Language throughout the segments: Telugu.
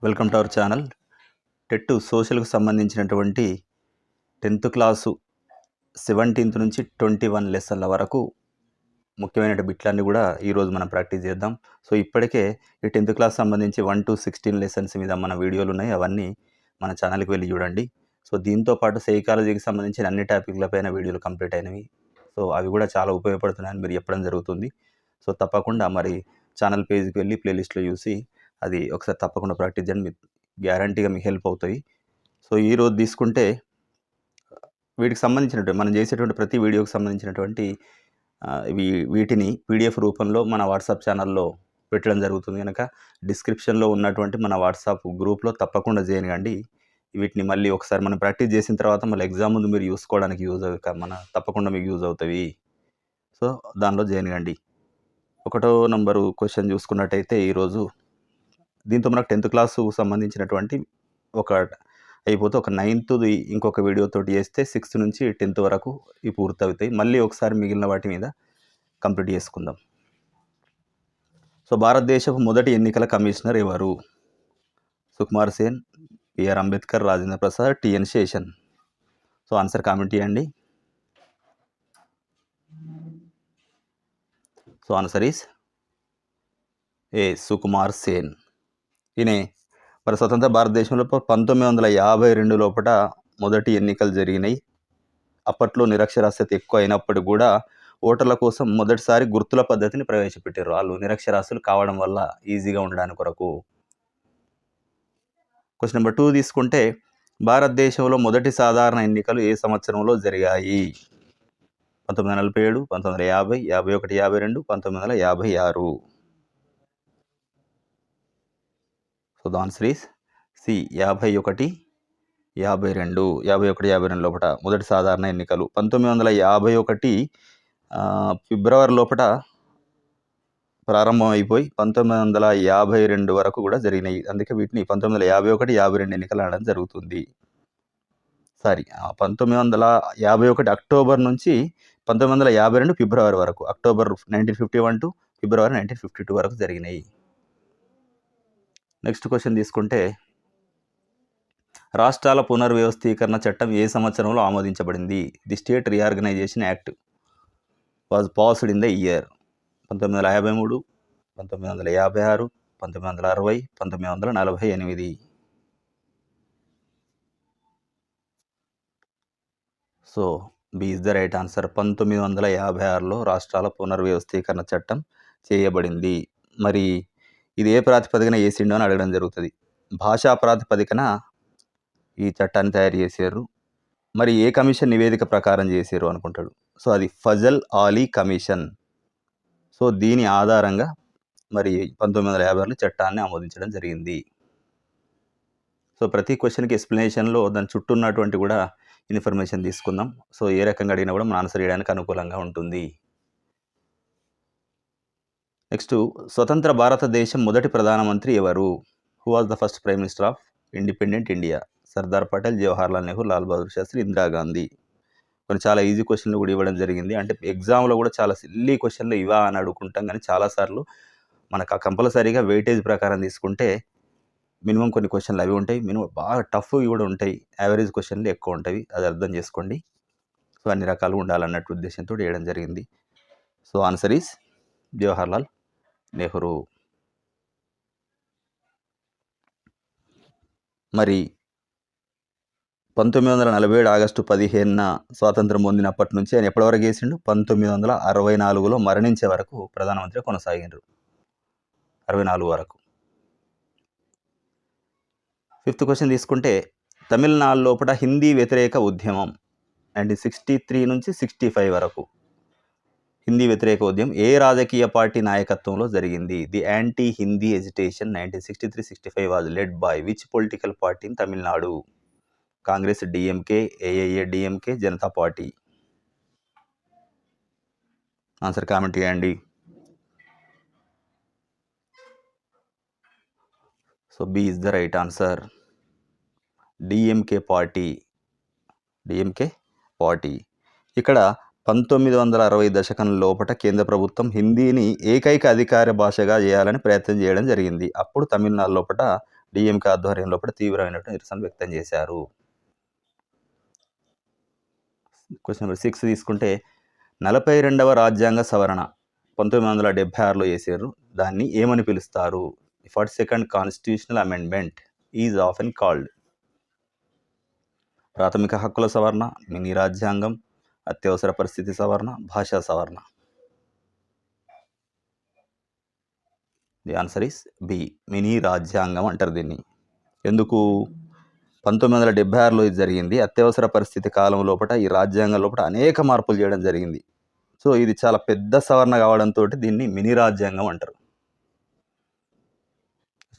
Welcome to our channel. TET సోషల్కు సంబంధించినటువంటి 10th క్లాసు 17th నుంచి 21 లెసన్ల వరకు ముఖ్యమైన బిట్లన్నీ కూడా ఈరోజు మనం ప్రాక్టీస్ చేద్దాం. సో ఇప్పటికే ఈ 10th క్లాస్ సంబంధించి 1 to 16 లెసన్స్ మీద మన వీడియోలు ఉన్నాయి. అవన్నీ మన ఛానల్కి వెళ్ళి చూడండి. సో దీంతో పాటు సైకాలజీకి సంబంధించిన అన్ని టాపిక్లపైన వీడియోలు కంప్లీట్ అయినవి. సో అవి కూడా చాలా ఉపయోగపడుతున్నాయని మీరు చెప్పడం జరుగుతుంది. సో తప్పకుండా మరి ఛానల్ పేజ్కి వెళ్ళి ప్లేలిస్ట్లో చూసి అది ఒకసారి తప్పకుండా ప్రాక్టీస్ చేయండి. గ్యారంటీగా మీకు హెల్ప్ అవుతాయి. సో ఈరోజు తీసుకుంటే వీటికి సంబంధించినటువంటి మనం చేసేటువంటి ప్రతి వీడియోకి సంబంధించినటువంటి వీటిని పీడిఎఫ్ రూపంలో మన వాట్సాప్ ఛానల్లో పెట్టడం జరుగుతుంది. కనుక డిస్క్రిప్షన్లో ఉన్నటువంటి మన వాట్సాప్ గ్రూప్లో తప్పకుండా జాయిన్ కండి. వీటిని మళ్ళీ ఒకసారి మనం ప్రాక్టీస్ చేసిన తర్వాత మళ్ళీ ఎగ్జామ్ ముందు మీరు చూసుకోవడానికి తప్పకుండా మీకు యూజ్ అవుతాయి. సో దానిలో జాయిన్ కండి. 1వ నంబరు క్వశ్చన్ చూసుకున్నట్టయితే ఈరోజు దీంతో మనకు 10th క్లాసు సంబంధించినటువంటి ఒక అయిపోతే ఒక 9th ఇంకొక వీడియోతోటి చేస్తే 6th నుంచి 10th వరకు ఇవి పూర్తి అవుతాయి. మళ్ళీ ఒకసారి మిగిలిన వాటి మీద కంప్లీట్ చేసుకుందాం. సో భారతదేశపు మొదటి ఎన్నికల కమిషనర్ ఎవరు? Sukumar Sen, BR Ambedkar, Rajendra Prasad, TN Seshan. So answer comment చేయండి. So answer is A Sukumar Sen. ఈయనే మరి స్వతంత్ర భారతదేశంలో 1952 లోపల మొదటి ఎన్నికలు జరిగినాయి. అప్పట్లో నిరక్షరాస్యత ఎక్కువ అయినప్పటికీ కూడా ఓటర్ల కోసం మొదటిసారి గుర్తుల పద్ధతిని ప్రవేశపెట్టారు. వాళ్ళు నిరక్షరాస్యులు కావడం వల్ల ఈజీగా ఉండడానికి కొరకు. క్వశ్చన్ నెంబర్ 2 తీసుకుంటే భారతదేశంలో మొదటి సాధారణ ఎన్నికలు ఏ సంవత్సరంలో జరిగాయి? 1947, 1950, 51, 52, 1956. So the answer is C 51, 52. 51, 52 లోపల మొదటి సాధారణ ఎన్నికలు 1951 ఫిబ్రవరి లోపల ప్రారంభం అయిపోయి 1952 వరకు కూడా జరిగినాయి. అందుకే వీటిని 1951, 52 ఎన్నికలు అనడం జరుగుతుంది. 1951 అక్టోబర్ నుంచి 1952 ఫిబ్రవరి వరకు, అక్టోబర్ 1951 టు ఫిబ్రవరి 1952 వరకు జరిగినాయి. నెక్స్ట్ క్వశ్చన్ తీసుకుంటే రాష్ట్రాల పునర్వ్యవస్థీకరణ చట్టం ఏ సంవత్సరంలో ఆమోదించబడింది? The state reorganisation act was passed in the year 1953, 1956, 1960, 1948. So B is the right answer. 1956లో రాష్ట్రాల పునర్వ్యవస్థీకరణ చట్టం చేయబడింది. మరి ఇది ఏ ప్రాతిపదికన చేసిండో అని అడగడం జరుగుతుంది. భాషా ప్రాతిపదికన ఈ చట్టాన్ని తయారు చేశారు. మరి ఏ కమిషన్ నివేదిక ప్రకారం చేశారు అనుకుంటాడు. సో అది ఫజల్ ఆలీ కమిషన్. సో దీని ఆధారంగా మరి 1956లో చట్టాన్ని ఆమోదించడం జరిగింది. సో ప్రతి క్వశ్చన్కి ఎక్స్ప్లెనేషన్లో దాని చుట్టూ ఉన్నటువంటి కూడా ఇన్ఫర్మేషన్ తీసుకుందాం. సో ఏ రకంగా అడిగినా కూడా మనం ఆన్సర్ చేయడానికి అనుకూలంగా ఉంటుంది. నెక్స్ట్, స్వతంత్ర భారతదేశం మొదటి ప్రధానమంత్రి ఎవరు? Who was the first prime minister of independent India? Sardar Patel, Jawaharlal Nehru, Lal Bahadur Shastri, Indira Gandhi. కొన్ని చాలా ఈజీ క్వశ్చన్లు కూడా ఇవ్వడం జరిగింది. అంటే ఎగ్జామ్లో కూడా చాలా సిల్లీ క్వశ్చన్లు ఇవా అని అడుగుకుంటాం, కానీ చాలాసార్లు మనకు కంపల్సరీగా వెయిటేజ్ ప్రకారం తీసుకుంటే మినిమం కొన్ని క్వశ్చన్లు అవి ఉంటాయి, మినిమం బాగా టఫ్ కూడా ఉంటాయి, యావరేజ్ క్వశ్చన్లు ఎక్కువ ఉంటాయి. అది అర్థం చేసుకోండి. సో అన్ని రకాలు ఉండాలన్నట్టు ఉద్దేశంతో వేయడం జరిగింది. So answer is Jawaharlal Nehru. మరి 1947 ఆగస్టు 15న స్వాతంత్రం పొందినప్పటి నుంచి ఆయన ఎప్పటివరకు చేసిండు? 1964లో మరణించే వరకు ప్రధానమంత్రి కొనసాగిండ్రు. 64 వరకు. 5th క్వశ్చన్ తీసుకుంటే తమిళనాడు లోపల హిందీ వ్యతిరేక ఉద్యమం 1963 నుంచి 65 వరకు హిందీ వ్యతిరేక ఉద్యమం ఏ రాజకీయ పార్టీ నాయకత్వంలో జరిగింది? The anti Hindi agitation 1963-65 was led by which political party in Tamil Nadu? Congress, DMK, AIADMK, Janata party. Answer comment చేయండి. So B is the right answer. DMK party. ఇక్కడ 1960 దశకం లోపల కేంద్ర ప్రభుత్వం హిందీని ఏకైక అధికార భాషగా చేయాలని ప్రయత్నం చేయడం జరిగింది. అప్పుడు తమిళనాడు లోపల డిఎంకే ఆధ్వర్యంలో కూడా తీవ్రమైనటువంటి నిరసన వ్యక్తం చేశారు. క్వశ్చన్ నెంబర్ 6 తీసుకుంటే 42వ రాజ్యాంగ సవరణ 1976లో చేశారు. దాన్ని ఏమని పిలుస్తారు? 42nd constitutional amendment is often called. ప్రాథమిక హక్కుల సవరణ, మినీ రాజ్యాంగం, అత్యవసర పరిస్థితి సవరణ, భాషా సవరణ. The answer is B, mini రాజ్యాంగం అంటారు దీన్ని. ఎందుకు? 1976లో ఇది జరిగింది. అత్యవసర పరిస్థితి కాలం లోపల ఈ రాజ్యాంగం లోపల అనేక మార్పులు చేయడం జరిగింది. సో ఇది చాలా పెద్ద సవరణ కావడంతో దీన్ని మినీ రాజ్యాంగం అంటారు.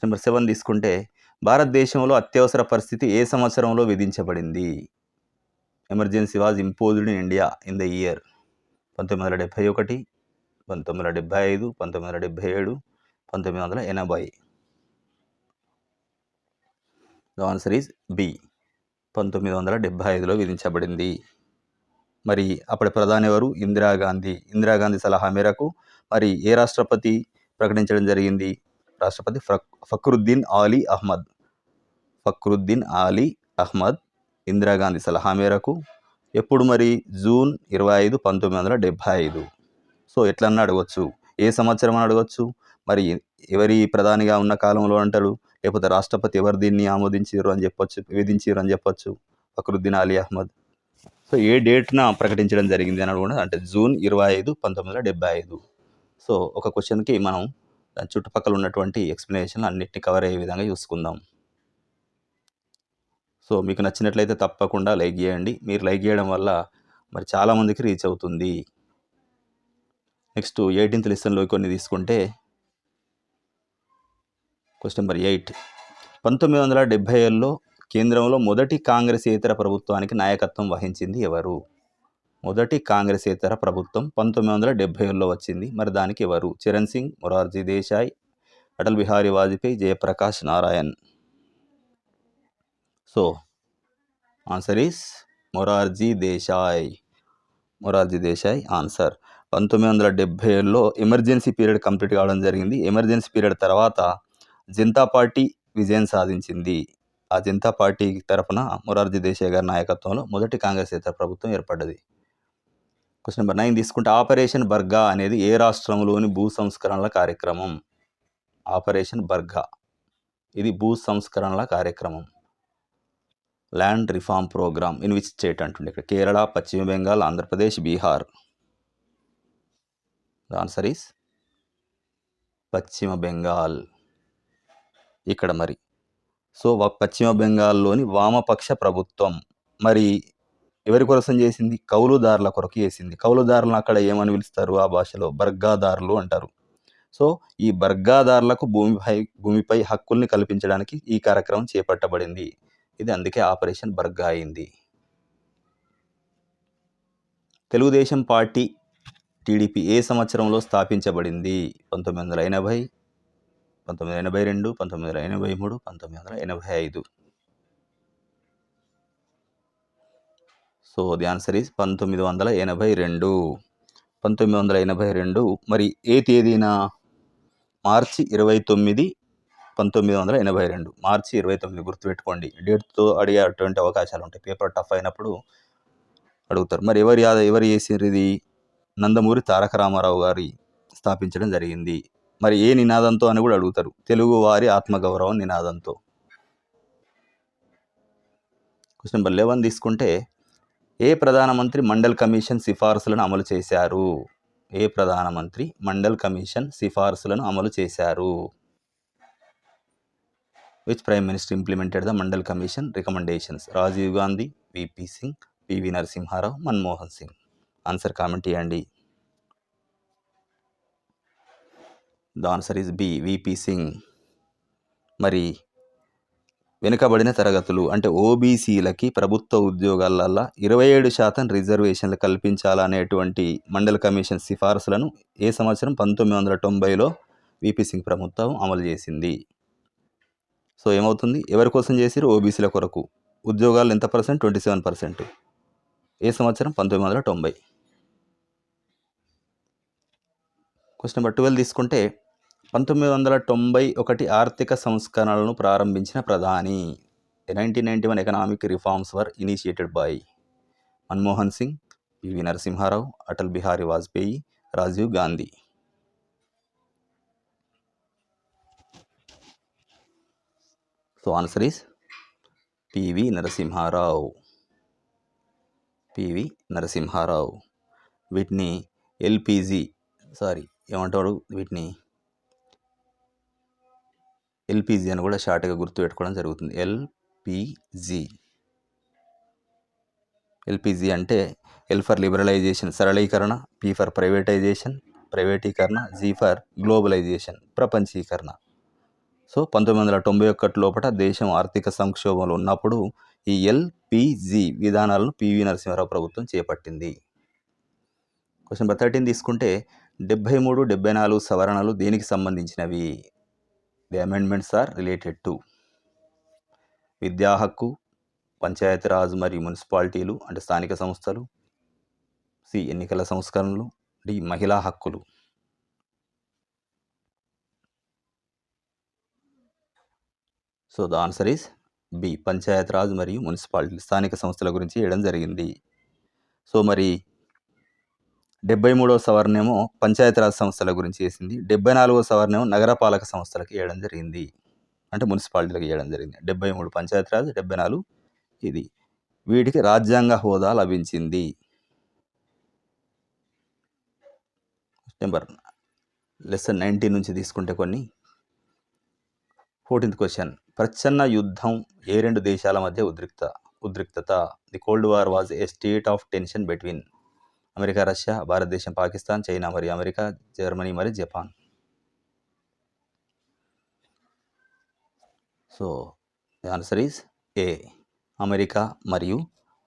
నెంబర్ 7 తీసుకుంటే భారతదేశంలో అత్యవసర పరిస్థితి ఏ సంవత్సరంలో విధించబడింది? Emergency was imposed in India in the year 1971, 1975, 1977, 1980. The answer is B, 1975లో విధించబడింది. మరి అప్పటి ప్రధాని ఎవరు? ఇందిరాగాంధీ. ఇందిరాగాంధీ సలహా మేరకు మరి ఏ రాష్ట్రపతి ప్రకటించడం జరిగింది? రాష్ట్రపతి ఫక్రుద్దీన్ ఆలీ అహ్మద్. ఫక్రుద్దీన్ ఆలీ అహ్మద్ ఇందిరాగాంధీ సలహా మేరకు ఎప్పుడు? మరి జూన్ 25, 1975. సో ఎట్లన్నా అడగవచ్చు, ఏ సంవత్సరం అని అడగవచ్చు, మరి ఎవరి ప్రధానిగా ఉన్న కాలంలో అంటారు, లేకపోతే రాష్ట్రపతి ఎవరు దీన్ని ఆమోదించారు అని చెప్పొచ్చు, విధించారు అని చెప్పొచ్చు. ఫక్రుద్దీన్ ఆలీ అహ్మద్. సో ఏ డేట్న ప్రకటించడం జరిగింది అని కూడా అంటే జూన్ 25, 1975. సో ఒక క్వశ్చన్కి మనం దాని చుట్టుపక్కల ఉన్నటువంటి ఎక్స్ప్లెనేషన్ అన్నిటిని కవర్ అయ్యే విధంగా చూసుకుందాం. సో మీకు నచ్చినట్లయితే తప్పకుండా లైక్ చేయండి. మీరు లైక్ చేయడం వల్ల మరి చాలామందికి రీచ్ అవుతుంది. నెక్స్ట్ 18th లెసన్లో కొన్ని తీసుకుంటే క్వశ్చన్ నెంబర్ 8. 1970లో కేంద్రంలో మొదటి కాంగ్రెసేతర ప్రభుత్వానికి నాయకత్వం వహించింది ఎవరు? మొదటి కాంగ్రెసేతర ప్రభుత్వం 1970లో వచ్చింది. మరి దానికి ఎవరు? Charan Singh, Morarji Desai, Atal Bihari Vajpayee, Jayaprakash Narayan. So answer is Morarji Desai. Morarji Desai answer. 1970లో ఎమర్జెన్సీ పీరియడ్ కంప్లీట్ కావడం జరిగింది. ఎమర్జెన్సీ పీరియడ్ తర్వాత జనతా పార్టీ విజయం సాధించింది. ఆ జనతా పార్టీ తరఫున మొరార్జీ దేశాయ్ గారి నాయకత్వంలో మొదటి కాంగ్రెసేతర ప్రభుత్వం ఏర్పడ్డది. క్వశ్చన్ నెంబర్ 9 తీసుకుంటే ఆపరేషన్ బర్గా అనేది ఏ రాష్ట్రంలోని భూ సంస్కరణల కార్యక్రమం? ఆపరేషన్ బర్గా ఇది భూ సంస్కరణల కార్యక్రమం. Land reform program in which state అంటుండే ఇక్కడ కేరళ, పశ్చిమ Bengal, Andhra Pradesh, Bihar. The answer is పశ్చిమ బెంగాల్. ఇక్కడ మరి సో పశ్చిమ బెంగాల్లోని వామపక్ష ప్రభుత్వం మరి ఎవరి కోసం చేసింది? కౌలుదారుల కొరకు చేసింది. కౌలుదారులను అక్కడ ఏమని పిలుస్తారు? ఆ భాషలో బర్గాదారులు అంటారు. సో ఈ బర్గాదారులకు భూమిపై హక్కుల్ని కల్పించడానికి ఈ కార్యక్రమం చేపట్టబడింది. ఇది అందుకే ఆపరేషన్ బర్గా అయింది. తెలుగుదేశం పార్టీ టీడీపీ ఏ సంవత్సరంలో స్థాపించబడింది? 1980, 1982, 1983, 1985. So the answer is 1982. 1982 మరి ఏ తేదీన? మార్చి 29, 1982. మార్చి 29 గుర్తుపెట్టుకోండి. డేట్తో అడిగేటువంటి అవకాశాలు ఉంటాయి. పేపర్ టఫ్ అయినప్పుడు అడుగుతారు. మరి ఎవరు చేసారు ఇది? నందమూరి తారక రామారావు గారి స్థాపించడం జరిగింది. మరి ఏ నినాదంతో అని కూడా అడుగుతారు. తెలుగు వారి ఆత్మగౌరవం నినాదంతో. క్వశ్చన్ నెంబర్ 11 తీసుకుంటే ఏ ప్రధానమంత్రి మండల్ కమిషన్ సిఫార్సులను అమలు చేశారు? ఏ ప్రధానమంత్రి మండల్ కమిషన్ సిఫార్సులను అమలు చేశారు? Which prime minister implemented the Mandal commission recommendations? Rajiv Gandhi, VP Singh, PV Narasimha Rao, Manmohan Singh. Answer comment చేయండి. The answer is B, VP Singh. మరి వెనుకబడిన తరగతులు అంటే ఓబీసీలకి ప్రభుత్వ ఉద్యోగాలల్లో 27% రిజర్వేషన్లు కల్పించాలనేటువంటి మండల్ కమిషన్ సిఫార్సులను ఏ సంవత్సరం? 1990లో విపి సింగ్ ప్రభుత్వం అమలు చేసింది. సో ఏమవుతుంది? ఎవరి కోసం చేసిరు? ఓబీసీల కొరకు. ఉద్యోగాలు ఎంత పర్సెంట్? 27%. ఏ సంవత్సరం? 1990. క్వశ్చన్ నెంబర్ 12 తీసుకుంటే 1991 ఆర్థిక సంస్కరణలను ప్రారంభించిన ప్రధాని. 1991 economic reforms were initiated by Manmohan Singh, PV Narasimha Rao, Atal Bihari Vajpayee, Rajiv Gandhi. So answer is PV Narasimha Rao. PV Narasimha Rao. వీటిని ఎల్పిజి అని కూడా షార్ట్గా గుర్తుపెట్టుకోవడం జరుగుతుంది. ఎల్పిజి అంటే ఎల్ ఫర్ లిబరలైజేషన్, సరళీకరణ, పి ఫర్ ప్రైవేటీకరణ, జీ ఫర్ గ్లోబలైజేషన్, ప్రపంచీకరణ. సో 1991 లోపల దేశం ఆర్థిక సంక్షోభంలో ఉన్నప్పుడు ఈ ఎల్పిజి విధానాలను పివి నరసింహారావు ప్రభుత్వం చేపట్టింది. క్వశ్చన్ నెంబర్ 13 తీసుకుంటే 73, 74 సవరణలు దేనికి సంబంధించినవి? The amendments are related to విద్యా హక్కు, పంచాయతీరాజ్ మరియు మున్సిపాలిటీలు అంటే స్థానిక సంస్థలు, సి ఎన్నికల సంస్కరణలు, డి మహిళా హక్కులు. So the answer is B Panchayati Raj మరియు మున్సిపాలిటీ స్థానిక సంస్థల గురించి వేయడం జరిగింది. సో మరి 73వ సవరణ ఏమో పంచాయతీరాజ్ సంస్థల గురించి వేసింది. 74వ సవరణ ఏమో నగరపాలక సంస్థలకు వేయడం జరిగింది, అంటే మున్సిపాలిటీలకు వేయడం జరిగింది. 73 పంచాయతీరాజ్, 74 ఇది. వీటికి రాజ్యాంగ హోదా లభించింది. నెంబర్ లెసన్ 19 నుంచి తీసుకుంటే కొన్ని. 14th question. ప్రచ్ఛన్న యుద్ధం ఏ రెండు దేశాల మధ్య ఉద్రిక్తత? The cold war was a state of tension between America, Russia, భారతదేశం, పాకిస్తాన్, చైనా మరియు అమెరికా, జర్మనీ మరియు Japan. So the answer is a America మరియు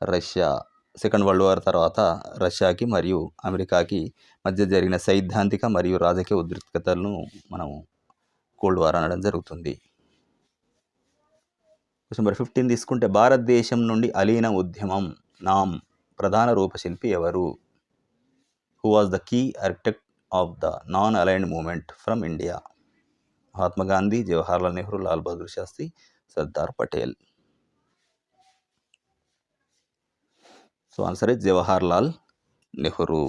రష్యా. సెకండ్ వరల్డ్ వార్ తర్వాత రష్యాకి మరియు అమెరికాకి మధ్య జరిగిన సైద్ధాంతిక మరియు రాజకీయ ఉద్రిక్తతలను మనం కోల్డ్ వార్ అనడం జరుగుతుంది. క్వశ్చన్ నెంబర్ 15 తీసుకుంటే భారతదేశం నుండి అలీన ఉద్యమం నామ్ ప్రధాన రూపశిల్పి ఎవరు? Who was the key architect of the non aligned movement from India? Mahatma Gandhi, Jawaharlal Nehru, Lal Bahadur Shastri, Sardar Patel. So answer is Jawaharlal Nehru.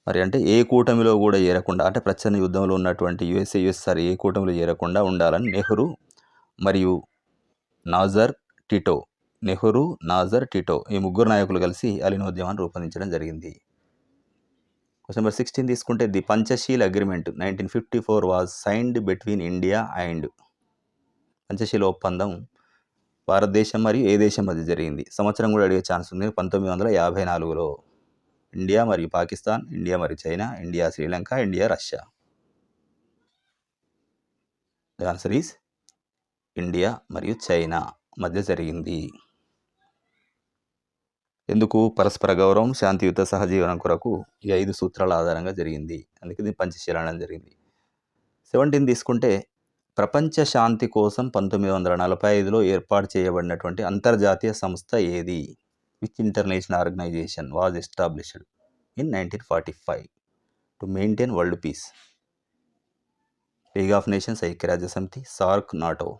మరి అంటే ఏ కూటమిలో కూడా చేరకుండా, అంటే ప్రచ్ఛన్న యుద్ధంలో ఉన్నటువంటి యుఎస్ఆర్ ఏ కూటమిలో చేరకుండా ఉండాలని నెహ్రూ మరియు నెహ్రూ, నాజర్, టిటో ఈ ముగ్గురు నాయకులు కలిసి అలీన ఉద్యమాన్ని రూపొందించడం జరిగింది. క్వశ్చన్ నెంబర్ 16 తీసుకుంటే the Panchsheel agreement 1954 was signed between India and. Panchsheel ఒప్పందం భారతదేశం మరియు ఏ దేశం మధ్య జరిగింది? సంవత్సరం కూడా అడిగే ఛాన్స్ ఉంది. 1954లో. ఇండియా మరియు పాకిస్తాన్, ఇండియా మరియు China, India Sri Lanka, India Russia. The answer is India మరియు చైనా మధ్య జరిగింది. ఎందుకు? పరస్పర గౌరవం, శాంతియుత సహజీవనం కొరకు ఈ 5 సూత్రాల ఆధారంగా జరిగింది. అందుకే దీన్ని పంచశీల అనడం జరిగింది. 17 తీసుకుంటే ప్రపంచ శాంతి కోసం 1945లో ఏర్పాటు చేయబడినటువంటి అంతర్జాతీయ సంస్థ ఏది? Which international organisation was established in 1945 to maintain world peace? League of nations, ఐక్యరాజ్య సమితి, SAARC, NATO.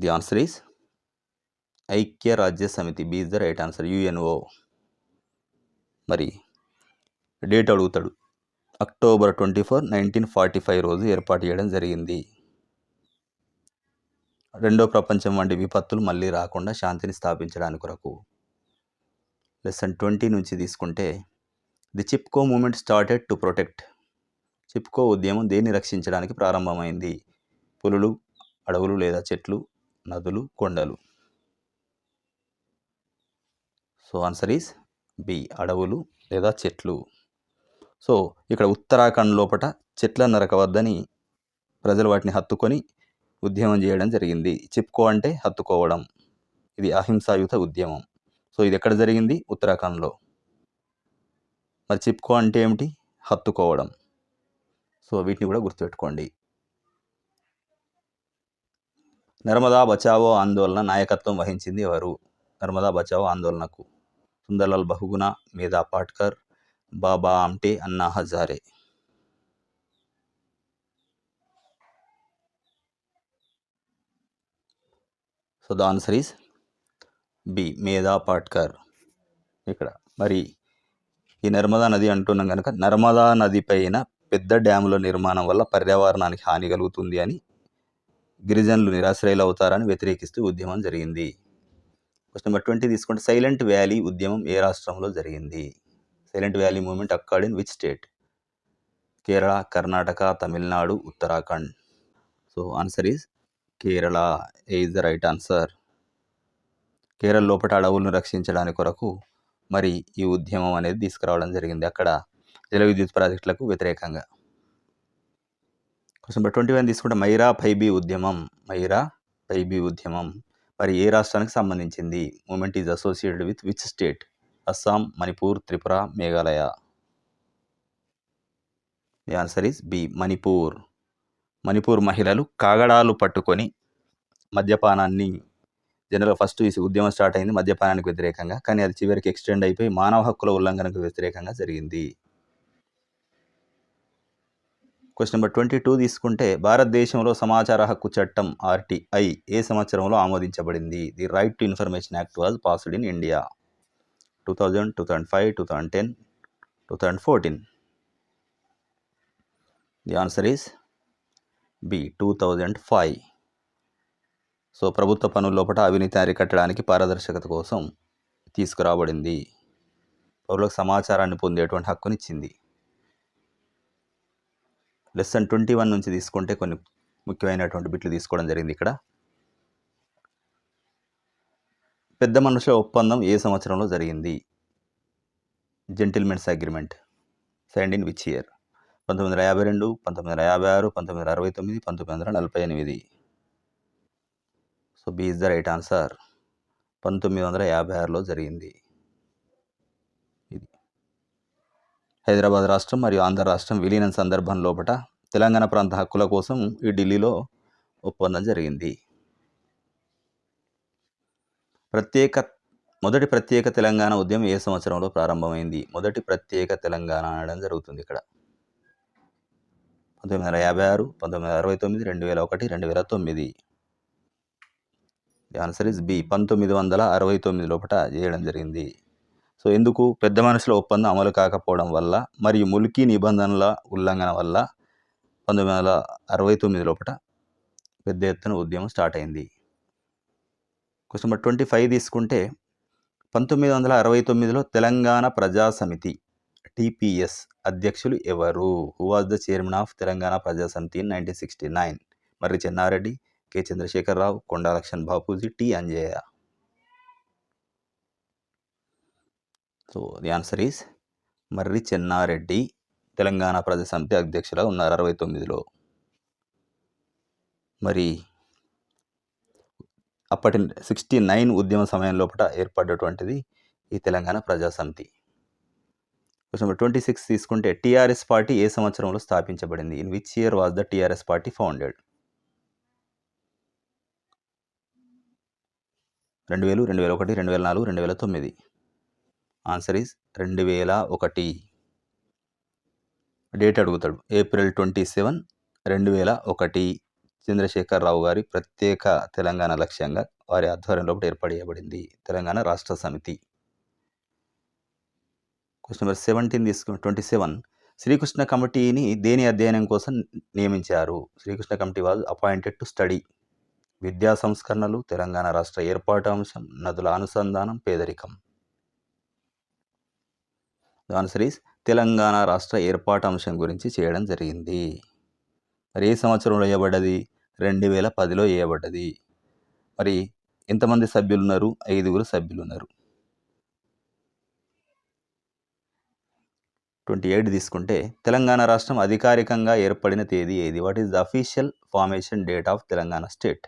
The answer is ఐక్యరాజ్య సమితి. B is the right answer. UNO. మరి డేట్ అడుగుతాడు. October 24, 1945 రోజు ఏర్పాటు చేయడం జరిగింది. రెండో ప్రపంచం వంటి విపత్తులు మళ్ళీ రాకుండా శాంతిని స్థాపించడానికి కొరకు. లెసన్ 20 నుంచి తీసుకుంటే the Chipko movement started to protect. Chipko ఉద్యమం దేన్ని రక్షించడానికి ప్రారంభమైంది? పులులు, అడవులు లేదా చెట్లు, నదులు, కొండలు. సో ఆన్సర్ ఈస్ బి అడవులు లేదా చెట్లు. సో ఇక్కడ ఉత్తరాఖండ్ లోపల చెట్లను నరకవద్దని ప్రజలు వాటిని హత్తుకొని ఉద్యమం చేయడం జరిగింది. చిప్కో అంటే హత్తుకోవడం. ఇది అహింసాయుత ఉద్యమం. సో ఇది ఎక్కడ జరిగింది? ఉత్తరాఖండ్లో. మరి చిప్కో అంటే ఏమిటి? హత్తుకోవడం. సో వీటిని కూడా గుర్తుపెట్టుకోండి. నర్మదా బచావో ఆందోళన నాయకత్వం వహించింది ఎవరు? నర్మదా బచావో ఆందోళనకు సుందర్లాల్ బహుగుణ, మేధా Patkar, Baba Amte, Anna Hazare. So the answer is B, Medha Patkar. ఇక్కడ మరి ఈ నర్మదా నది అంటున్నాం కనుక నర్మదా నది పైన పెద్ద డ్యాముల నిర్మాణం వల్ల పర్యావరణానికి హాని కలుగుతుంది అని గిరిజనులు నిరాశ్రయులు అవుతారని వ్యతిరేకిస్తూ ఉద్యమం జరిగింది. క్వశ్చన్ నెంబర్ 20 తీసుకుంటే సైలెంట్ వ్యాలీ ఉద్యమం ఏ రాష్ట్రంలో జరిగింది? Silent valley movement occurred in which state? Kerala, Karnataka, Tamil Nadu, Uttarakhand. So answer is Kerala is the right answer. Kerala లోపల అడవులను రక్షించడానికి కొరకు మరి ఈ ఉద్యమం అనేది తీసుకురావడం జరిగింది అక్కడ జల విద్యుత్ ప్రాజెక్టులకు వ్యతిరేకంగా. క్వశ్చన్ నెంబర్ 21 తీసుకుంటే మైరా పైబీ ఉద్యమం మరి ఏ రాష్ట్రానికి సంబంధించింది? Movement is associated with which state? Assam, Manipur, Tripura, Meghalaya. The answer is B, Manipur. Manipur మహిళలు కాగడాలు పట్టుకొని మద్యపానాన్ని జనరల్ ఫస్ట్ ఈ ఉద్యమం స్టార్ట్ అయింది మద్యపానానికి వ్యతిరేకంగా, కానీ అది చివరికి ఎక్స్టెండ్ అయిపోయి మానవ హక్కుల ఉల్లంఘనకు వ్యతిరేకంగా జరిగింది. క్వశ్చన్ నెంబర్ 22 తీసుకుంటే భారతదేశంలో సమాచార హక్కు చట్టం RTI ఏ సంవత్సరంలో ఆమోదించబడింది? The right to information act was passed in India. 2000, 2005, 2010, 2014. The answer is B, 2005. So ప్రభుత్వ పనుల లోపల అవినీతి అరికట్టడానికి పారదర్శకత కోసం తీసుకురాబడింది. పౌరులకు సమాచారాన్ని పొందేటువంటి హక్కునిచ్చింది. లెసన్ 21 నుంచి తీసుకుంటే కొన్ని ముఖ్యమైనటువంటి బిట్లు తీసుకోవడం జరిగింది. ఇక్కడ పెద్ద మనుషుల ఒప్పందం ఏ సంవత్సరంలో జరిగింది? Gentlemen's agreement signed in which year? 1952, 1956, 1969, 1948. So B is the right answer. 1956లో జరిగింది. ఇది హైదరాబాద్ రాష్ట్రం మరియు ఆంధ్ర రాష్ట్రం విలీనం సందర్భం లోపల తెలంగాణ ప్రాంత హక్కుల కోసం ఈ ఢిల్లీలో ఒప్పందం జరిగింది. మొదటి ప్రత్యేక తెలంగాణ ఉద్యమం ఏ సంవత్సరంలో ప్రారంభమైంది? మొదటి ప్రత్యేక తెలంగాణ అనడం జరుగుతుంది ఇక్కడ 1956, 1969, 2001, 2009. ది ఆన్సర్ ఇస్ బి, 1969 లోపల చేయడం జరిగింది. సో ఎందుకు? పెద్ద మనుషుల ఒప్పందం అమలు కాకపోవడం వల్ల మరియు ముల్కీ నిబంధనల ఉల్లంఘన వల్ల 1969 లోపల పెద్ద ఎత్తున ఉద్యమం స్టార్ట్ అయింది. క్వశ్చన్ నెంబర్ 25 తీసుకుంటే 1969లో తెలంగాణ ప్రజా సమితి TPS అధ్యక్షులు ఎవరు? Who was the chairman of Telangana Praja Samiti in 1969? Marri Chenna Reddy, K Chandrasekhara Rao, Konda Laxman Bapuji, T Anjaiah. So the answer is Marri Chenna Reddy Telangana Praja Samiti అధ్యక్షులుగా ఉన్నారు 69లో. మరి అప్పటి 69 ఉద్యమ సమయం లోపల ఏర్పడ్డటువంటిది ఈ తెలంగాణ ప్రజా సమితి. క్వశ్చన్ నెంబర్ 26 తీసుకుంటే TRS పార్టీ ఏ సంవత్సరంలో స్థాపించబడింది? In which year was the TRS party founded? 2000, 2001, 2004, 2009. Answer is 2001. Date అడుగుతాడు. April 27, 2001 చంద్రశేఖరరావు గారి ప్రత్యేక తెలంగాణ లక్ష్యంగా వారి ఆధ్వర్యంలో ఏర్పడబడింది తెలంగాణ రాష్ట్ర సమితి. క్వశ్చన్ నెంబర్ 27 శ్రీకృష్ణ కమిటీని దేని అధ్యయనం కోసం నియమించారు? Srikrishna committee was appointed to study విద్యా సంస్కరణలు, తెలంగాణ రాష్ట్ర ఏర్పాటు అంశం, నదుల అనుసంధానం, పేదరికం. ఆన్సర్ ఈస్ తెలంగాణ రాష్ట్ర ఏర్పాటు అంశం గురించి చేయడం జరిగింది. మరి ఏ సంవత్సరంలో వేయబడ్డది? 2010లో వేయబడ్డది. మరి ఎంతమంది సభ్యులు ఉన్నారు? 5 సభ్యులు ఉన్నారు. 28 తీసుకుంటే తెలంగాణ రాష్ట్రం అధికారికంగా ఏర్పడిన తేదీ ఏది? What is the official formation date of Telangana state?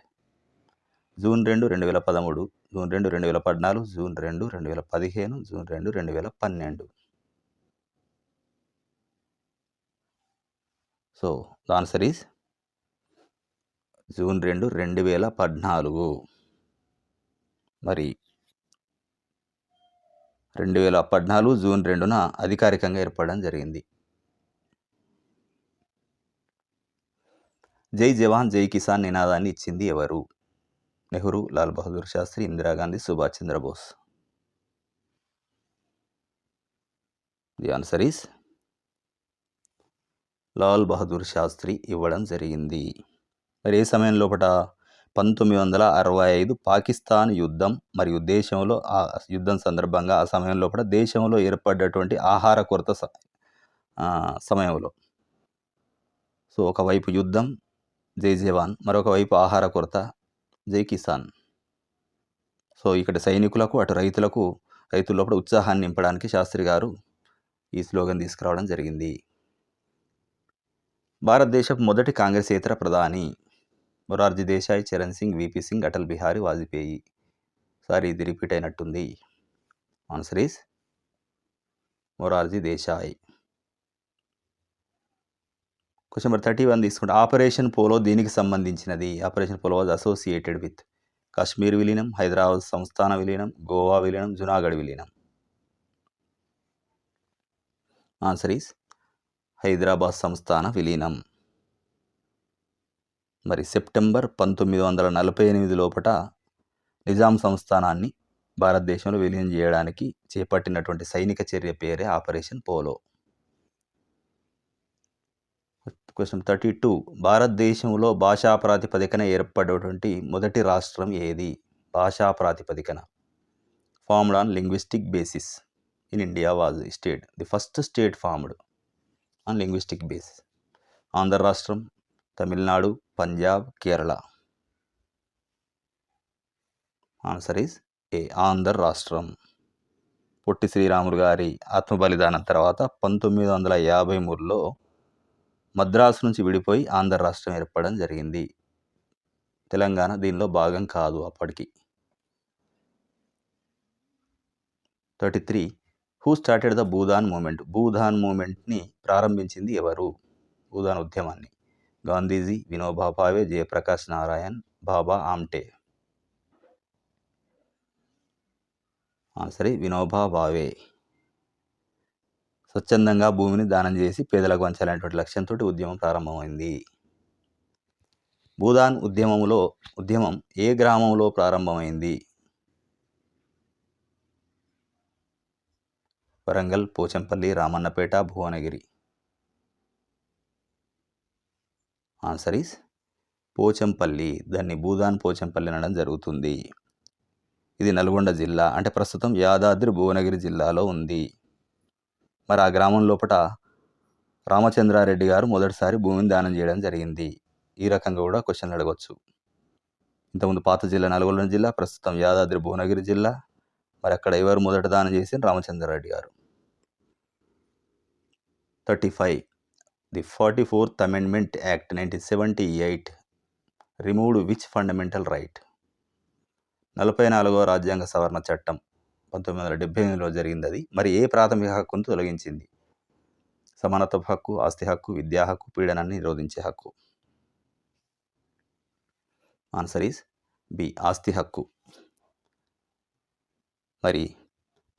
June 2, 2013, June 2, 2014, June 2, 2015, June 2, 2012. So the answer is June 2, 2014. మరి 2014 జూన్ 2న అధికారికంగా ఏర్పడడం జరిగింది. జై జవాన్ జై కిసాన్ నినాదాన్ని ఇచ్చింది ఎవరు? Nehru, Lal Bahadur Shastri, Indira Gandhi, Subhash Chandra Bose. The answer is Lal Bahadur Shastri ఇవ్వడం జరిగింది. మరి ఏ సమయం లోపట? 1965 పాకిస్తాన్ యుద్ధం మరియు దేశంలో ఆ యుద్ధం సందర్భంగా ఆ సమయం లోపల దేశంలో ఏర్పడ్డటువంటి ఆహార కొరత సమయంలో. సో ఒకవైపు యుద్ధం జై జవాన్, మరొక వైపు ఆహార కొరత జై కిసాన్. సో ఇక్కడ సైనికులకు అటు రైతుల లోపల ఉత్సాహాన్ని నింపడానికి శాస్త్రి గారు ఈ స్లోగన్ తీసుకురావడం జరిగింది. భారతదేశపు మొదటి కాంగ్రెసేతర ప్రధాని? మొరార్జీ దేశాయ్, చరణ్ సింగ్, విపి సింగ్, అటల్ బిహారీ వాజ్పేయి. సారీ, ఇది రిపీట్ అయినట్టుంది. Answer is Morarji Desai. Question number 31 తీసుకుంటే ఆపరేషన్ పోలో దీనికి సంబంధించినది? Operation polo was associated with Kashmir విలీనం, హైదరాబాద్ సంస్థాన విలీనం, గోవా విలీనం, జునాగఢ్ విలీనం. ఆన్సర్ ఈస్ హైదరాబాద్ సంస్థాన విలీనం. మరి సెప్టెంబర్ 1948 లోపట నిజాం సంస్థానాన్ని భారతదేశంలో విలీనం చేయడానికి చేపట్టినటువంటి సైనిక చర్య పేరే ఆపరేషన్ పోలో. క్వశ్చన్ 32 భారతదేశంలో భాషా ప్రాతిపదికన ఏర్పడేటువంటి మొదటి రాష్ట్రం ఏది? భాషా ప్రాతిపదికన. Formed on linguistic basis in India was state. The first state formed on linguistic basis. Andhra రాష్ట్రం, Tamil Nadu, Punjab, Kerala. Answer is A, Andhra రాష్ట్రం. పొట్టి శ్రీరాములు గారి ఆత్మబలిదానం తర్వాత 1953లో మద్రాసు నుంచి విడిపోయి ఆంధ్ర రాష్ట్రం ఏర్పడడం జరిగింది. తెలంగాణ దీనిలో భాగం కాదు అప్పటికి. 33 who started the Bhoodan movement? Bhoodan మూమెంట్ని ప్రారంభించింది ఎవరు? భూదాన్ ఉద్యమాన్ని. గాంధీజీ, వినోబా భావే, జయప్రకాష్ నారాయణ్, బాబా ఆమ్టే. ఆన్సర్ వినోబా భావే. స్వచ్ఛందంగా భూమిని దానం చేసి పేదలకు పంచాలనేటువంటి లక్ష్యంతో ఉద్యమం ప్రారంభమైంది. భూదాన్ ఉద్యమం ఏ గ్రామంలో ప్రారంభమైంది? వరంగల్, పోచంపల్లి, రామన్నపేట, భువనగిరి. Answer is Pochampally. దాన్ని భూదాన్ పోచంపల్లి అనడం జరుగుతుంది. ఇది నల్గొండ జిల్లా, అంటే ప్రస్తుతం యాదాద్రి భువనగిరి జిల్లాలో ఉంది. మరి ఆ గ్రామం లోపల రామచంద్రారెడ్డి గారు మొదటిసారి భూమిని దానం చేయడం జరిగింది. ఈ రకంగా కూడా క్వశ్చన్లు అడగవచ్చు. ఇంతకుముందు పాత జిల్లా నల్గొండ జిల్లా, ప్రస్తుతం యాదాద్రి భువనగిరి జిల్లా. మరి అక్కడ ఎవరు మొదట దానం చేసి? రామచంద్రారెడ్డి గారు. 35 the 44th Amendment Act 1978 removed which fundamental right? 44వ రాజ్యాంగ సవరణ చట్టం 1978లో జరిగింది అది. మరి ఏ ప్రాథమిక హక్కును తొలగించింది? సమానత్వ హక్కు, ఆస్తి హక్కు, విద్యా హక్కు, పీడనాన్ని నిరోధించే హక్కు. ఆన్సర్ ఈస్ బి, ఆస్తి హక్కు. మరి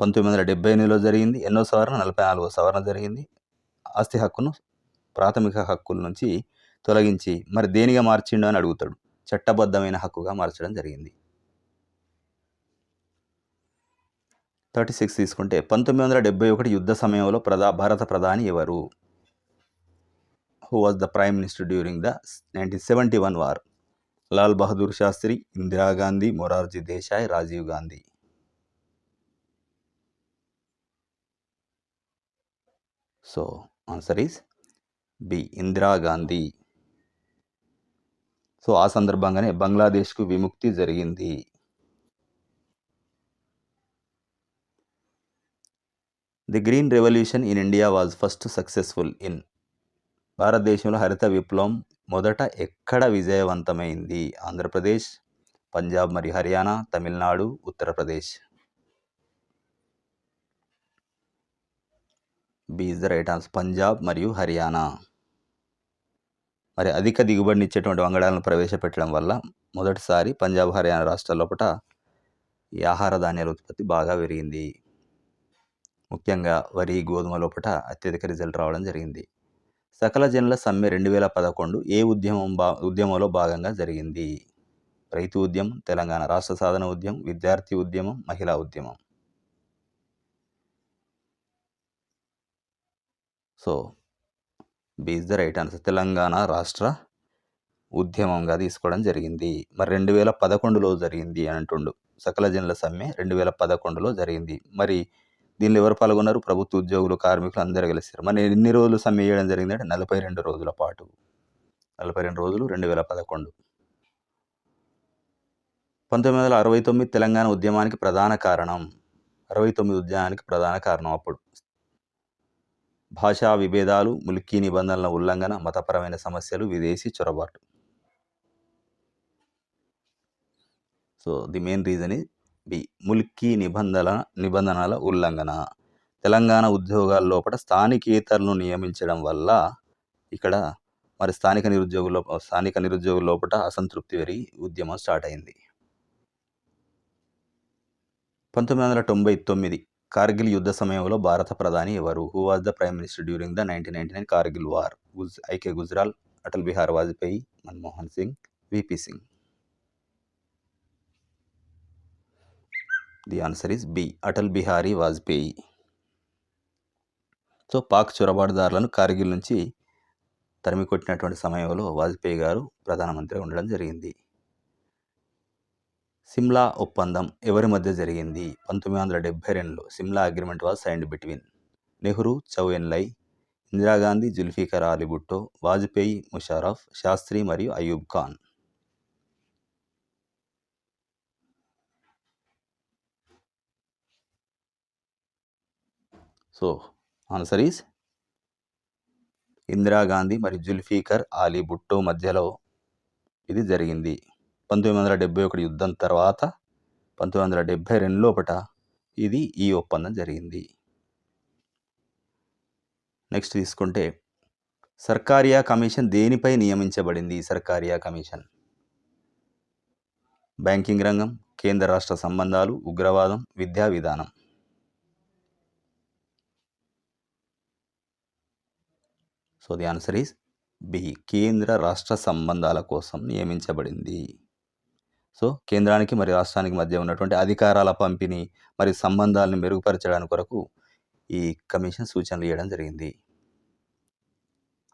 1978లో జరిగింది. ఎన్నో సవరణ? 44వ సవరణ జరిగింది. ఆస్తి హక్కును ప్రాథమిక హక్కుల నుంచి తొలగించి మరి దేనిగా మార్చిండు అని అడుగుతాడు. చట్టబద్ధమైన హక్కుగా మార్చడం జరిగింది. 36 తీసుకుంటే 1971 యుద్ధ సమయంలో భారత ప్రధాని ఎవరు? Who was the prime minister during the 1971 war? Lal Bahadur Shastri, Indira Gandhi, Morarji Desai, Rajiv Gandhi. So answer is B, Indira Gandhi. So ఆ సందర్భంగానే బంగ్లాదేశ్కు విముక్తి జరిగింది. The green revolution in India was first successful in? భారతదేశంలో హరిత విప్లవం మొదట ఎక్కడ విజయవంతమైంది? ఆంధ్రప్రదేశ్, పంజాబ్ మరియు Haryana, Tamil Nadu, Uttar Pradesh. B is the right answer, Punjab మరియు హర్యానా. మరి అధిక దిగుబడినిచ్చేటువంటి వంగడాలను ప్రవేశపెట్టడం వల్ల మొదటిసారి పంజాబ్, హర్యానా రాష్ట్రాల లోపల ఈ ఆహార ధాన్యాల ఉత్పత్తి బాగా పెరిగింది. ముఖ్యంగా వరి, గోధుమ లోపట అత్యధిక రిజల్ట్ రావడం జరిగింది. సకల జనుల సమ్మె 2011 ఏ ఉద్యమంలో భాగంగా జరిగింది? రైతు ఉద్యమం, తెలంగాణ రాష్ట్ర సాధన ఉద్యమం, విద్యార్థి ఉద్యమం, మహిళా ఉద్యమం. So B is the right answer. Telangana రాష్ట్ర ఉద్యమంగా తీసుకోవడం జరిగింది. మరి 2011లో జరిగింది అని అంటుండు. సకల జనుల సమ్మె 2011లో జరిగింది. మరి దీనిలో ఎవరు పాల్గొన్నారు? ప్రభుత్వ ఉద్యోగులు, కార్మికులు అందరూ కలిసారు. మరి ఎన్ని రోజులు సమ్మె చేయడం జరిగిందంటే 42 రోజుల పాటు. 42 రోజులు 2011. 1969 తెలంగాణ ఉద్యమానికి ప్రధాన కారణం. 69 ఉద్యమానికి ప్రధాన కారణం అప్పుడు భాషా విభేదాలు, ముల్కీ నిబంధనల ఉల్లంఘన, మతపరమైన సమస్యలు, విదేశీ చొరబాటు. So the main reason is B, ముల్కీ నిబంధనల ఉల్లంఘన. తెలంగాణ ఉద్యోగాల లోపల స్థానికేతరులను నియమించడం వల్ల ఇక్కడ మరి స్థానిక నిరుద్యోగుల లోపల అసంతృప్తి పెరిగి ఉద్యమం స్టార్ట్ అయింది. 1999 కార్గిల్ యుద్ధ సమయంలో భారత ప్రధాని ఎవరు? Who was the prime minister during the 1999 Kargil war? IK Gujral, Atal Bihari Vajpayee, Manmohan Singh, VP Singh. The answer is B, Atal Bihari Vajpayee. So Pak చొరబాటుదారులను కార్గిల్ నుంచి తరిమి కొట్టినటువంటి సమయంలో వాజ్పేయి గారు ప్రధానమంత్రి ఉండడం జరిగింది. సిమ్లా ఒప్పందం ఎవరి మధ్య జరిగింది? 1972లో Simla agreement was signed between Nehru, Chou En Lai, Indira Gandhi, Zulfikar Ali Bhutto, Vajpayee, Musharraf, Shastri మరియు Ayub Khan. So answer is Indira Gandhi మరియు జుల్ఫికర్ అలీ భుట్టో మధ్యలో ఇది జరిగింది. 1971 యుద్ధం తర్వాత 1972 లోపట ఈ ఒప్పందం జరిగింది. నెక్స్ట్ తీసుకుంటే సర్కారియా కమిషన్ దేనిపై నియమించబడింది? సర్కారియా కమిషన్ బ్యాంకింగ్ రంగం, కేంద్ర రాష్ట్ర సంబంధాలు, ఉగ్రవాదం, విద్యా విధానం. So the answer is B, కేంద్ర రాష్ట్ర సంబంధాల కోసం నియమించబడింది. సో కేంద్రానికి మరియు రాష్ట్రానికి మధ్య ఉన్నటువంటి అధికారాల పంపిణీ మరియు సంబంధాలను మెరుగుపరచడానికి కొరకు ఈ కమిషన్ సూచనలు ఇవ్వడం జరిగింది.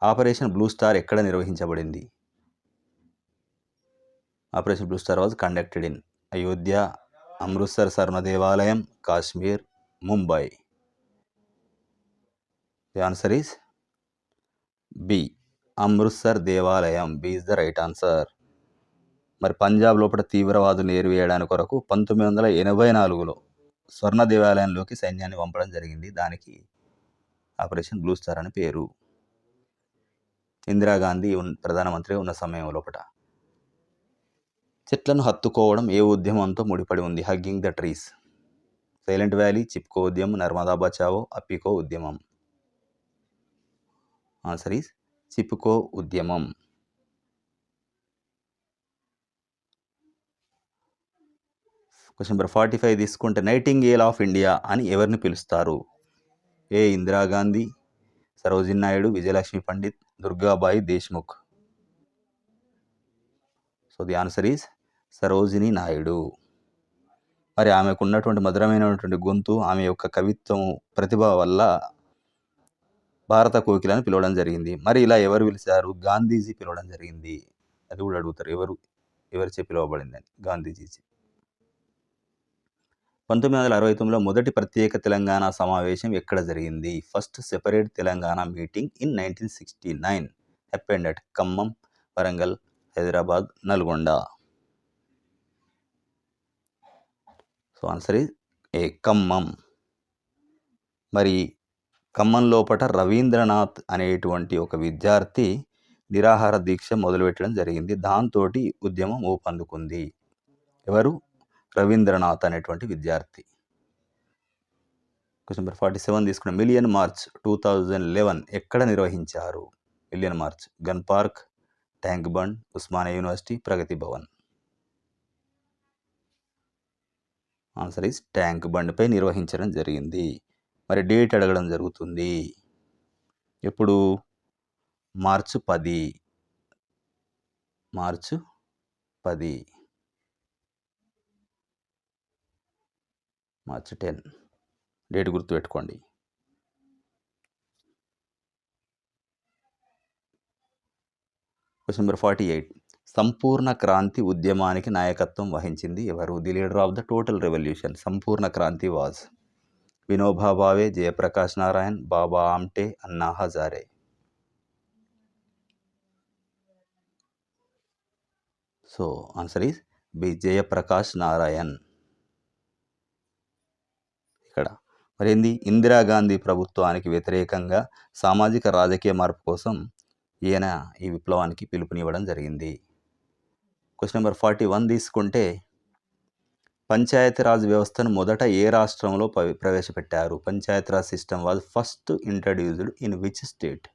ఆపరేషన్ బ్లూ స్టార్ ఎక్కడ నిర్వహించబడింది? Operation blue star was conducted in Ayodhya, Amritsar స్వర్ణ దేవాలయం, Kashmir, Mumbai. The answer is B, Amritsar దేవాలయం. B is the right answer. మరి పంజాబ్ లోపల తీవ్రవాదులు ఏరివేయడానికి కొరకు 1984లో స్వర్ణ దేవాలయంలోకి సైన్యాన్ని పంపడం జరిగింది. దానికి ఆపరేషన్ బ్లూ స్టార్ అని పేరు. ఇందిరాగాంధీ ప్రధానమంత్రి ఉన్న సమయం లోపల చెట్లను హత్తుకోవడం ఏ ఉద్యమంతో ముడిపడి ఉంది? Hugging the trees. Silent valley, Chipko ఉద్యమం, నర్మదా బచావో, అప్పికో ఉద్యమం. ఆన్సర్ ఈస్ చిప్కో ఉద్యమం. క్వశ్చన్ నెంబర్ 45 తీసుకుంటే నైటింగేల్ ఆఫ్ ఇండియా అని ఎవరిని పిలుస్తారు? A Indira Gandhi, Sarojini Naidu, Vijayalakshmi Pandit, Durgabai Deshmukh. So the answer is Sarojini Naidu. మరి ఆమెకు ఉన్నటువంటి మధురమైనటువంటి గొంతు, ఆమె యొక్క కవిత్వం ప్రతిభ వల్ల భారత కోకిలని పిలవడం జరిగింది. మరి ఇలా ఎవరు పిలిచారు? గాంధీజీ పిలవడం జరిగింది. అది కూడా అడుగుతారు, ఎవరిచే పిలువబడిందని. గాంధీజీ. 1969లో మొదటి ప్రత్యేక తెలంగాణ సమావేశం ఎక్కడ జరిగింది? First separate Telangana meeting in 1969 happened at Khammam, Warangal, Hyderabad, Nalgonda. So answer is a, Khammam. మరి ఖమ్మం లోపట రవీంద్రనాథ్ అనేటువంటి ఒక విద్యార్థి నిరాహార దీక్ష మొదలుపెట్టడం జరిగింది. దాంతో ఉద్యమం ఊపందుకుంది. ఎవరు? రవీంద్రనాథ్ అనేటువంటి విద్యార్థి. క్వశ్చన్ నెంబర్ 47 తీసుకున్న మిలియన్ మార్చ్ 2011 ఎక్కడ నిర్వహించారు? Million march gun park, tank bund, Osmania university, Pragati Bhavan. Answer is tank bund పై నిర్వహించడం జరిగింది. మరి డేట్ అడగడం జరుగుతుంది. ఎప్పుడు? మార్చి 10. మార్చి 10. మార్చి 10 డేట్ గుర్తుపెట్టుకోండి. Question number 48. సంపూర్ణ క్రాంతి ఉద్యమానికి నాయకత్వం వహించింది ఎవరు? The leader of the total revolution. సంపూర్ణ క్రాంతి was Vinoba Bhave, Jayaprakash Narayan, Baba Amte, Anna Hazare. So answer is B, Jayaprakash Narayan. ఇక్కడ మరి ఏంది? ఇందిరాగాంధీ ప్రభుత్వానికి వ్యతిరేకంగా సామాజిక రాజకీయ మార్పు కోసం ఈయన ఈ విప్లవానికి పిలుపునివ్వడం జరిగింది. క్వశ్చన్ నెంబర్ 41 తీసుకుంటే పంచాయతీరాజ్ వ్యవస్థను మొదట ఏ రాష్ట్రంలో ప్రవేశపెట్టారు? Panchayati Raj system was first introduced in which state?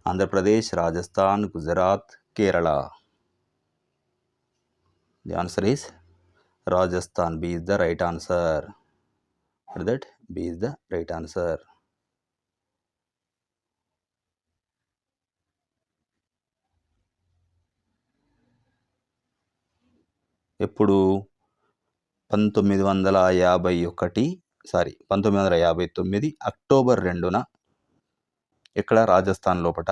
Andhra Pradesh, Rajasthan, Gujarat, Kerala. The answer is Rajasthan. B is the right answer. That B is the right answer. ఎప్పుడు? 1959 అక్టోబర్ 2న ఇక్కడ రాజస్థాన్ లోపట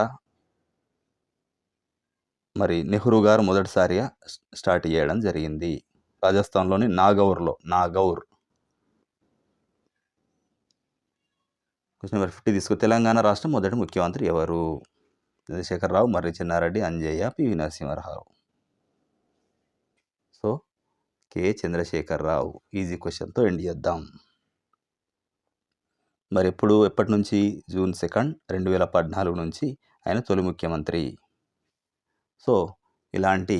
మరి నెహ్రూ గారు మొదటిసారిగా స్టార్ట్ చేయడం జరిగింది. రాజస్థాన్లోని నాగౌర్లో. నాగౌర్. క్వశ్చన్ నెంబర్ 50 తీసుకు తెలంగాణ రాష్ట్రం మొదటి ముఖ్యమంత్రి ఎవరు? Chandrasekhara Rao, Marri Chenna Reddy, Anjaiah, PV Narasimha Rao. So K Chandrasekhara Rao. Easy క్వశ్చన్తో ఎండ్ చేద్దాం. మరి ఎప్పటి నుంచి? జూన్ 2, 2014 నుంచి ఆయన తొలి ముఖ్యమంత్రి. సో ఇలాంటి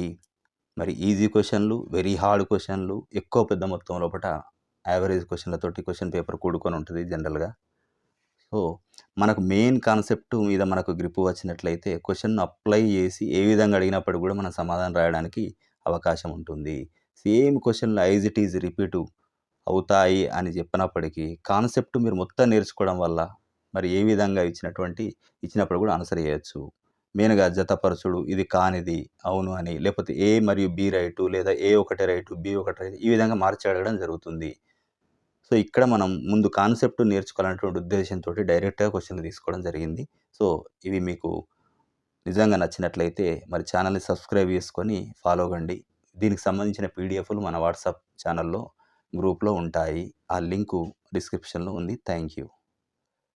మరి ఈజీ క్వశ్చన్లు, వెరీ హార్డ్ క్వశ్చన్లు, ఎక్కువ పెద్ద మొత్తం లోపల యావరేజ్ క్వశ్చన్లతోటి క్వశ్చన్ పేపర్ కూడుకొని ఉంటుంది జనరల్గా. సో మనకు మెయిన్ కాన్సెప్ట్ మీద మనకు గ్రిప్ వచ్చినట్లయితే క్వశ్చన్ను అప్లై చేసి ఏ విధంగా అడిగినప్పుడు కూడా మనం సమాధానం రాయడానికి అవకాశం ఉంటుంది. సేమ్ క్వశ్చన్లు యాజ్ ఇట్ ఈజ్ రిపీట్ అవుతాయి అని చెప్పినప్పటికీ కాన్సెప్ట్ మీరు మొత్తం నేర్చుకోవడం వల్ల మరి ఏ విధంగా ఇచ్చినప్పుడు కూడా ఆన్సర్ చేయొచ్చు. మెయిన్గా జతపరచుడు, ఇది కానిది అవును అని, లేకపోతే ఏ మరియు బి రైటు, లేదా ఏ ఒకటి రైటు, బి ఒకటి రైటు, ఈ విధంగా మార్చి అడగడం జరుగుతుంది. సో ఇక్కడ మనం ముందు కాన్సెప్ట్ నేర్చుకోవాలనేటువంటి ఉద్దేశంతో డైరెక్ట్గా క్వశ్చన్లు తీసుకోవడం జరిగింది. సో ఇవి మీకు నిజంగా నచ్చినట్లయితే మరి ఛానల్ని సబ్స్క్రైబ్ చేసుకొని ఫాలో కండి. దీనికి సంబంధించిన పీడిఎఫ్లు మన వాట్సాప్ ఛానల్లో గ్రూప్లో ఉంటాయి. ఆ లింకు డిస్క్రిప్షన్లో ఉంది. Thank you.